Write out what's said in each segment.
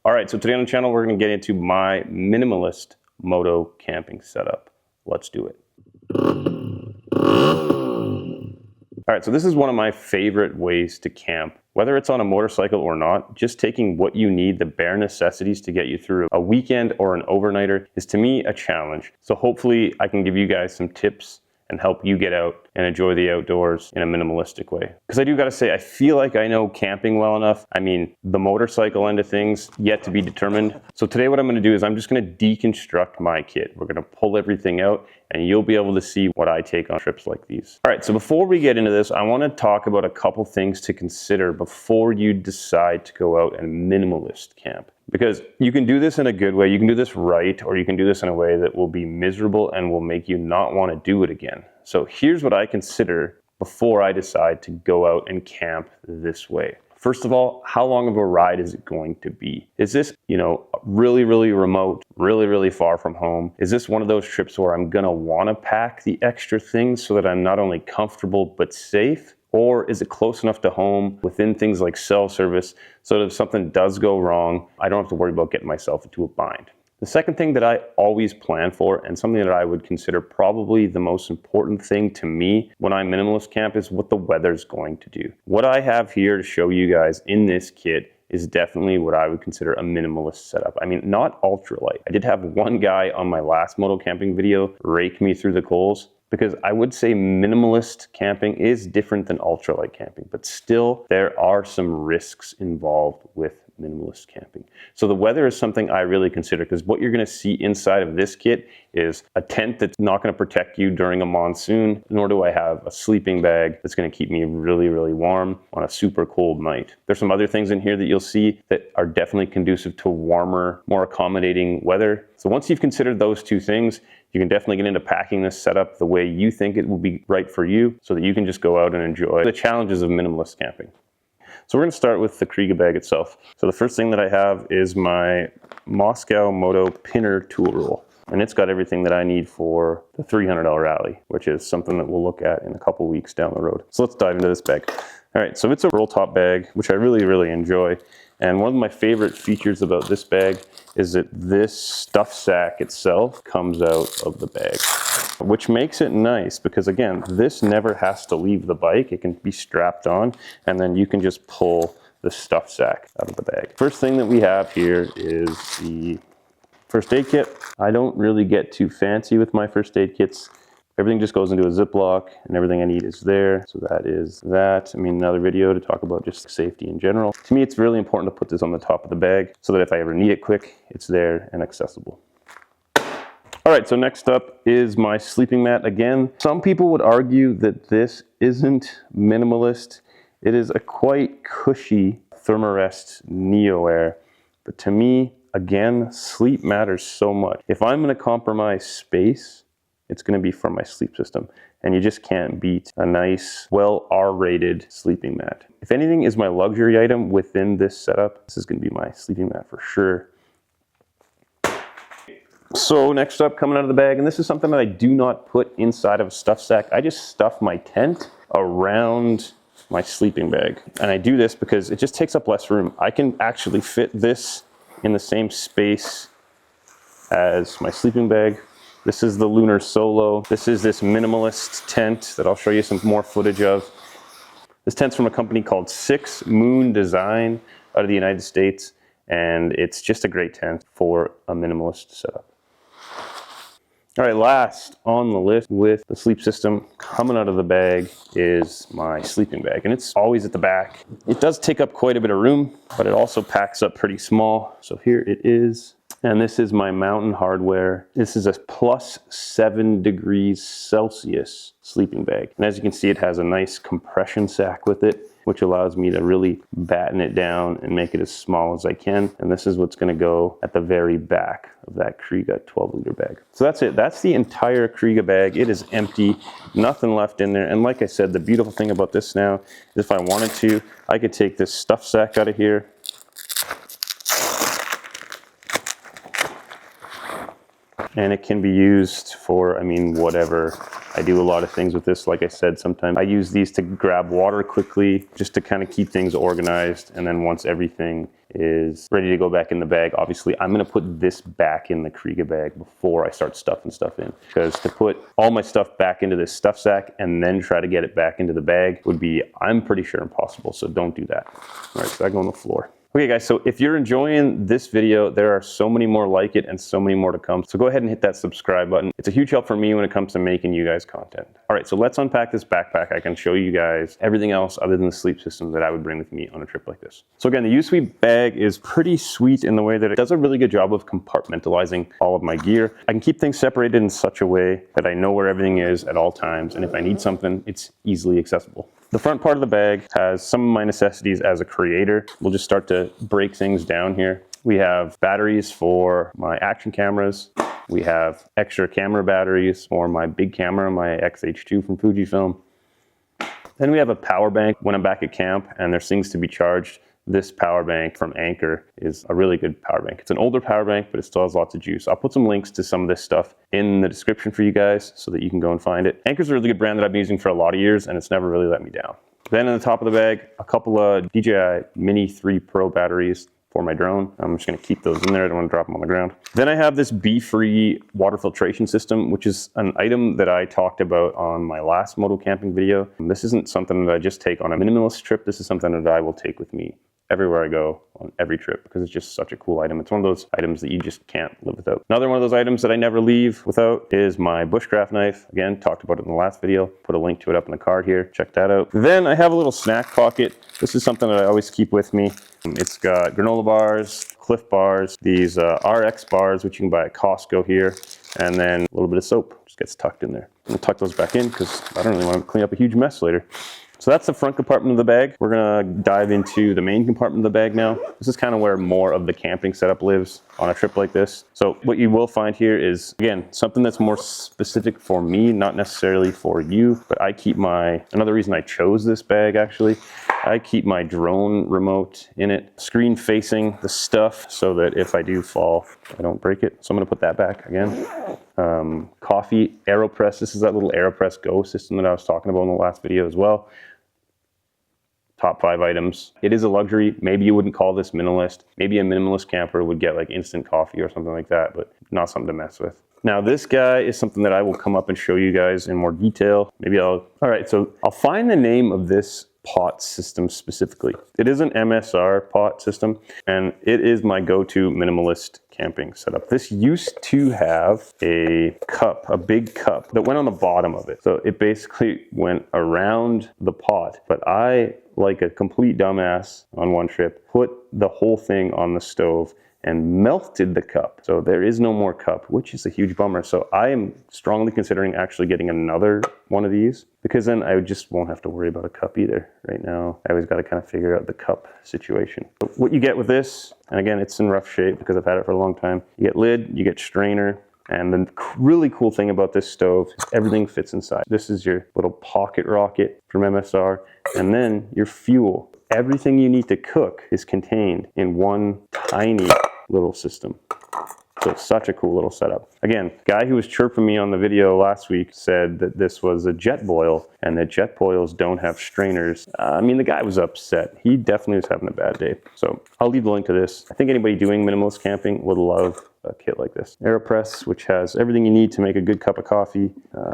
All right, so today on the channel, we're gonna get into my minimalist moto camping setup. Let's do it. All right, so this is one of my favorite ways to camp. Whether it's on a motorcycle or not, just taking what you need, the bare necessities to get you through a weekend or an overnighter is to me a challenge. So hopefully I can give you guys some tips and help you get out and enjoy the outdoors in a minimalistic way. Because I do gotta say, I feel like I know camping well enough. I mean, the motorcycle end of things, yet to be determined. So today what I'm gonna do is I'm just gonna deconstruct my kit. We're gonna pull everything out and you'll be able to see what I take on trips like these. All right, so before we get into this, I wanna talk about a couple things to consider before you decide to go out and minimalist camp. Because you can do this in a good way, you can do this right, or you can do this in a way that will be miserable and will make you not want to do it again. So here's what I consider before I decide to go out and camp this way. First of all, how long of a ride is it going to be? Is this, really, really remote, really, really far from home? Is this one of those trips where I'm gonna wanna pack the extra things so that I'm not only comfortable but safe? Or is it close enough to home within things like cell service so that if something does go wrong, I don't have to worry about getting myself into a bind? The second thing that I always plan for, and something that I would consider probably the most important thing to me when I minimalist camp, is what the weather's going to do. What I have here to show you guys in this kit is definitely what I would consider a minimalist setup. I mean, not ultralight. I did have one guy on my last moto camping video rake me through the coals, because I would say minimalist camping is different than ultralight camping, but still there are some risks involved with minimalist camping. So the weather is something I really consider, because what you're gonna see inside of this kit is a tent that's not gonna protect you during a monsoon, nor do I have a sleeping bag that's gonna keep me really, really warm on a super cold night. There's some other things in here that you'll see that are definitely conducive to warmer, more accommodating weather. So once you've considered those two things, you can definitely get into packing this setup the way you think it will be right for you so that you can just go out and enjoy the challenges of minimalist camping. So we're going to start with the Kriega bag itself. So the first thing that I have is my Moscow Moto Pinner tool roll. And it's got everything that I need for the $300 rally, which is something that we'll look at in a couple weeks down the road. So let's dive into this bag. All right, so it's a roll top bag, which I really, really enjoy. And one of my favorite features about this bag is that this stuff sack itself comes out of the bag, which makes it nice because, again, this never has to leave the bike. It can be strapped on, and then you can just pull the stuff sack out of the bag. First thing that we have here is the first aid kit. I don't really get too fancy with my first aid kits. Everything just goes into a Ziploc and everything I need is there. So that is that. I mean, another video to talk about just safety in general. To me, it's really important to put this on the top of the bag so that if I ever need it quick, it's there and accessible. All right, so next up is my sleeping mat. Again, some people would argue that this isn't minimalist. It is a quite cushy Thermarest Neo Air. But to me, again, sleep matters so much. If I'm gonna compromise space, it's going to be for my sleep system. And you just can't beat a nice, well R-rated sleeping mat. If anything is my luxury item within this setup, this is going to be my sleeping mat for sure. So next up, coming out of the bag, and this is something that I do not put inside of a stuff sack. I just stuff my tent around my sleeping bag. And I do this because it just takes up less room. I can actually fit this in the same space as my sleeping bag. This is the Lunar Solo. This is this minimalist tent that I'll show you some more footage of. This tent's from a company called 6 Moon Design out of the United States, and it's just a great tent for a minimalist setup. All right, last on the list with the sleep system coming out of the bag is my sleeping bag, and it's always at the back. It does take up quite a bit of room, but it also packs up pretty small. So here it is. And this is my Mountain Hardwear. This is a +7 degrees Celsius sleeping bag. And as you can see, it has a nice compression sack with it, which allows me to really batten it down and make it as small as I can. And this is what's gonna go at the very back of that Kriega 12-liter bag. So that's it. That's the entire Kriega bag. It is empty, nothing left in there. And like I said, the beautiful thing about this now is if I wanted to, I could take this stuff sack out of here, and it can be used for, I mean, whatever I do a lot of things with this. Like I said, sometimes I use these to grab water quickly, just to kind of keep things organized. And then once everything is ready to go back in the bag, obviously I'm gonna put this back in the Kriega bag before I start stuffing stuff in. Because to put all my stuff back into this stuff sack and then try to get it back into the bag would be, I'm pretty sure, impossible. So don't do that. All right, so I go on the floor. Okay guys, so if you're enjoying this video, there are so many more like it and so many more to come. So go ahead and hit that subscribe button. It's a huge help for me when it comes to making you guys content. All right, so let's unpack this backpack. I can show you guys everything else other than the sleep system that I would bring with me on a trip like this. So again, the U-Sweep bag is pretty sweet in the way that it does a really good job of compartmentalizing all of my gear. I can keep things separated in such a way that I know where everything is at all times. And if I need something, it's easily accessible. The front part of the bag has some of my necessities as a creator. We'll just start to break things down here. We have batteries for my action cameras. We have extra camera batteries for my big camera, my XH2 from Fujifilm. Then we have a power bank when I'm back at camp and there's things to be charged. This power bank from Anker is a really good power bank. It's an older power bank, but it still has lots of juice. I'll put some links to some of this stuff in the description for you guys so that you can go and find it. Anker's a really good brand that I've been using for a lot of years and it's never really let me down. Then in the top of the bag, a couple of DJI Mini 3 Pro batteries for my drone. I'm just gonna keep those in there. I don't wanna drop them on the ground. Then I have this bee-free water filtration system, which is an item that I talked about on my last moto-camping video. This isn't something that I just take on a minimalist trip. This is something that I will take with me everywhere I go on every trip because it's just such a cool item. It's one of those items that you just can't live without. Another one of those items that I never leave without is my bushcraft knife. Again, talked about it in the last video. Put a link to it up in the card here. Check that out. Then I have a little snack pocket. This is something that I always keep with me. It's got granola bars, Cliff bars, these RX bars, which you can buy at Costco here, and then a little bit of soap. Just gets tucked in there. I'm gonna tuck those back in because I don't really want to clean up a huge mess later. So that's the front compartment of the bag. We're gonna dive into the main compartment of the bag now. This is kind of where more of the camping setup lives on a trip like this. So what you will find here is, again, something that's more specific for me, not necessarily for you, but I keep another reason I chose this bag actually, I keep my drone remote in it, screen facing the stuff so that if I do fall, I don't break it. So I'm gonna put that back again. Coffee, AeroPress. This is that little AeroPress Go system that I was talking about in the last video as well. Top 5 items. It is a luxury. Maybe you wouldn't call this minimalist. Maybe a minimalist camper would get like instant coffee or something like that, but not something to mess with. Now this guy is something that I will come up and show you guys in more detail. All right, so I'll find the name of this pot system specifically. It is an MSR pot system and it is my go-to minimalist camping setup. This used to have a cup, a big cup that went on the bottom of it. So it basically went around the pot, but I, like a complete dumbass on one trip, put the whole thing on the stove and melted the cup. So there is no more cup, which is a huge bummer. So I am strongly considering actually getting another one of these because then I just won't have to worry about a cup either. Right now, I always got to kind of figure out the cup situation. But what you get with this, and again, it's in rough shape because I've had it for a long time. You get lid, you get strainer, and the really cool thing about this stove is everything fits inside. This is your little pocket rocket from MSR, and then your fuel. Everything you need to cook is contained in one tiny little system. So it's such a cool little setup. Again, guy who was chirping me on the video last week said that this was a jet boil and that jet boils don't have strainers. I mean, the guy was upset. He definitely was having a bad day. So I'll leave the link to this. I think anybody doing minimalist camping would love a kit like this. AeroPress, which has everything you need to make a good cup of coffee.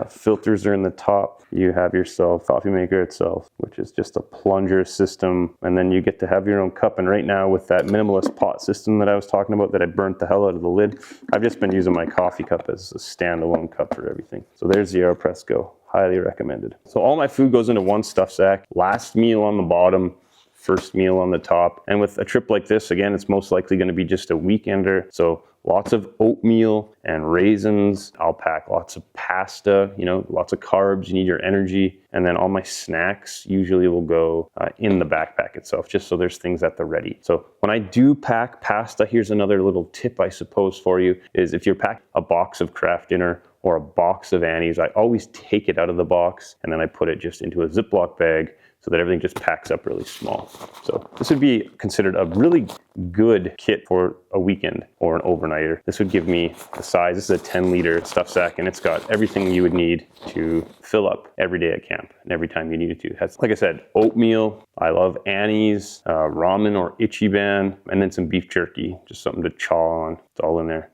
Filters are in the top. You have yourself coffee maker itself, which is just a plunger system. And then you get to have your own cup. And right now with that minimalist pot system that I was talking about that I burnt the hell out of the lid, I've just been using my coffee cup as a standalone cup for everything. So there's the AeroPress Go. Highly recommended. So all my food goes into one stuff sack. Last meal on the bottom, first meal on the top. And with a trip like this, again, it's most likely going to be just a weekender. So lots of oatmeal and raisins. I'll pack lots of pasta, lots of carbs. You need your energy. And then all my snacks usually will go in the backpack itself, just so there's things at the ready. So when I do pack pasta, here's another little tip, I suppose, for you, is if you're packing a box of Kraft Dinner or a box of Annie's, I always take it out of the box and then I put it just into a Ziploc bag so that everything just packs up really small. So this would be considered a really good kit for a weekend or an overnighter. This would give me the size. This is a 10-liter stuff sack, and it's got everything you would need to fill up every day at camp and every time you needed to. It has, like I said, oatmeal. I love Annie's, ramen or Ichiban, and then some beef jerky, just something to chaw on. It's all in there.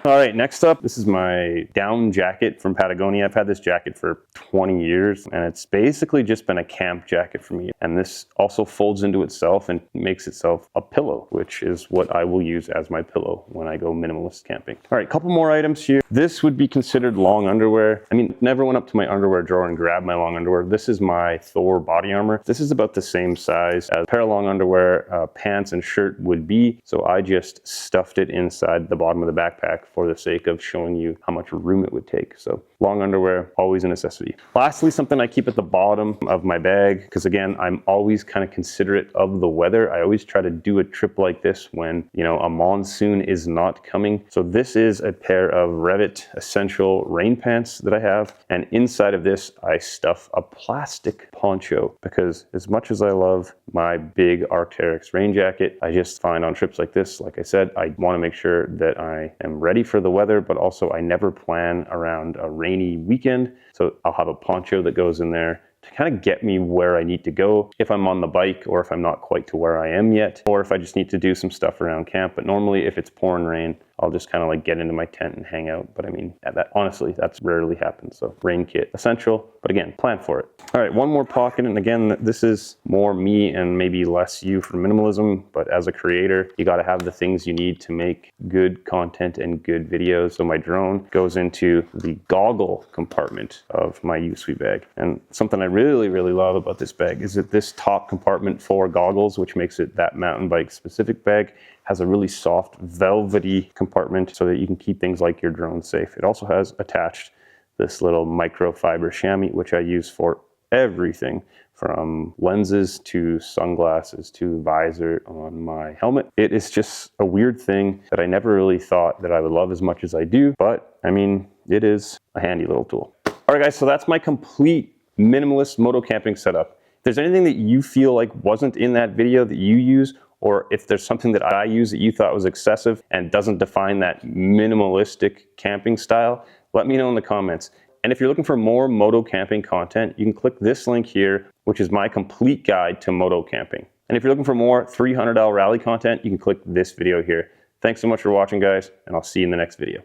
All right, next up, this is my down jacket from Patagonia. I've had this jacket for 20 years, and it's basically just been a camp jacket for me. And this also folds into itself and makes itself a pillow, which is what I will use as my pillow when I go minimalist camping. All right, a couple more items here. This would be considered long underwear. I mean, never went up to my underwear drawer and grabbed my long underwear. This is my Thor body armor. This is about the same size as a pair of long underwear, pants and shirt would be. So I just stuffed it inside the bottom of the backpack for the sake of showing you how much room it would take. So long underwear, always a necessity. Lastly, something I keep at the bottom of my bag, because again, I'm always kind of considerate of the weather. I always try to do a trip like this when, you know, a monsoon is not coming. So this is a pair of Revit Essential rain pants that I have. And inside of this, I stuff a plastic poncho, because as much as I love my big Arc'teryx rain jacket, I just find on trips like this, like I said, I want to make sure that I am ready for the weather, but also I never plan around a rainy weekend. So I'll have a poncho that goes in there to kind of get me where I need to go if I'm on the bike, or if I'm not quite to where I am yet, or if I just need to do some stuff around camp. But normally if it's pouring rain, I'll just kind of like get into my tent and hang out. But I mean, that honestly, that's rarely happens. So rain kit, essential, but again, plan for it. All right, one more pocket. And again, this is more me and maybe less you for minimalism, but as a creator, you got to have the things you need to make good content and good videos. So my drone goes into the goggle compartment of my USWE bag. And something I really, really love about this bag is that this top compartment for goggles, which makes it that mountain bike specific bag, has a really soft velvety compartment so that you can keep things like your drone safe. It also has attached this little microfiber chamois, which I use for everything from lenses to sunglasses to visor on my helmet. It is just a weird thing that I never really thought that I would love as much as I do, but I mean, it is a handy little tool. All right guys, so that's my complete minimalist moto camping setup. If there's anything that you feel like wasn't in that video that you use, or if there's something that I use that you thought was excessive and doesn't define that minimalistic camping style, let me know in the comments. And if you're looking for more moto camping content, you can click this link here, which is my complete guide to moto camping. And if you're looking for more 300L rally content, you can click this video here. Thanks so much for watching, guys, and I'll see you in the next video.